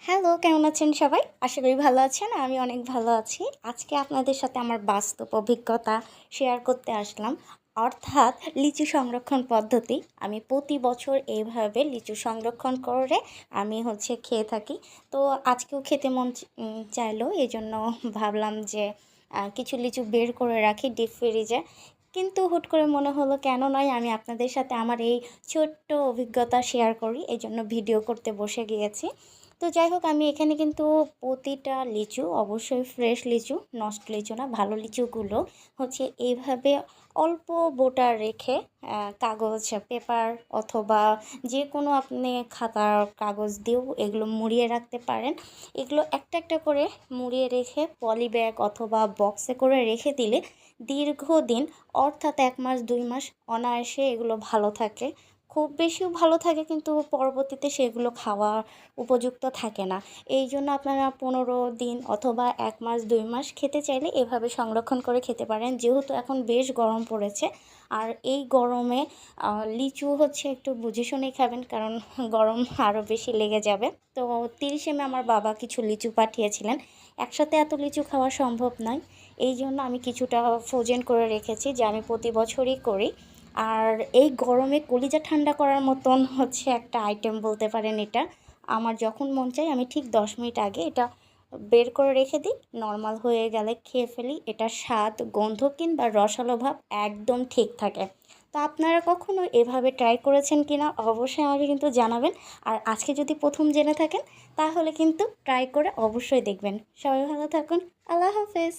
Hello, কেমন আছেন সবাই? আশা করি ভালো আছেন। আমি অনেক ভালো আছি। আজকে আপনাদের সাথে আমার বাস্তব অভিজ্ঞতা শেয়ার করতে আসলাম। অর্থাৎ লিচু সংরক্ষণ পদ্ধতি। আমি প্রতি বছর এইভাবে লিচু সংরক্ষণ করে আমি খেয়ে থাকি। তো আজকেও খেতে চাইলো। এজন্য ভাবলাম যে কিছু লিচু বের করে রাখি ডিপ ফ্রিজে। কিন্তু হুট করে মনে হলো কেন নয়, আমি আপনাদের সাথে আমার এই ছোট্ট অভিজ্ঞতা শেয়ার করি। এজন্য ভিডিও করতে বসে গিয়েছি। তো যাই হোক, আমি এখানে কিন্তু প্রতিটা লিচু অবশ্যই ফ্রেশ লিচু, নষ্ট লিচু না, ভালো লিচুগুলো এইভাবে অল্প বোটা রেখে কাগজ পেপার অথবা যে কোনো আপনি খাতার কাগজ দিয়েও এগুলো মুড়িয়ে রাখতে পারেন। এগুলো একটা একটা করে মুড়িয়ে রেখে পলি ব্যাগ অথবা বক্সে করে রেখে দিলে দীর্ঘদিন, অর্থাৎ 1 মাস 2 মাস অনায়াসে এগুলো ভালো থাকে। খুব বেশিও ভালো থাকে, কিন্তু পরবর্তীতে সেগুলো খাওয়া উপযুক্ত থাকে না। এই জন্য আপনারা 15 দিন অথবা 1 মাস 2 মাস খেতে চাইলে এভাবে সংরক্ষণ করে খেতে পারেন। যেহেতু এখন বেশ গরম পড়েছে, আর এই গরমে লিচু একটু বুঝে শুনেই খাবেন, কারণ গরম আরও বেশি লেগে যাবে। তো 30 আমার বাবা কিছু লিচু পাঠিয়েছিলেন। একসাথে এত লিচু খাওয়া সম্ভব নয়, এই জন্য আমি কিছুটা ফ্রোজেন করে রেখেছি, যা আমি প্রতি বছরই করি। আর এই গরমে কলিজা ঠান্ডা করার মতন একটা আইটেম বলতে পারেন এটা। আমার যখন মন চায় আমি ঠিক 10 মিনিট আগে এটা বের করে রেখে দিই, নর্মাল হয়ে গেলে খেয়ে ফেলি। এটা স্বাদ, গন্ধ কিংবা রসালো ভাব একদম ঠিক থাকে। তো আপনারা কখনো এভাবে ট্রাই করেছেন কিনা অবশ্যই আমাকে কিন্তু জানাবেন। আর আজকে যদি প্রথম জেনে থাকেন তাহলে কিন্তু ট্রাই করে অবশ্যই দেখবেন। সবাই ভালো থাকুন। আল্লাহ হাফেজ।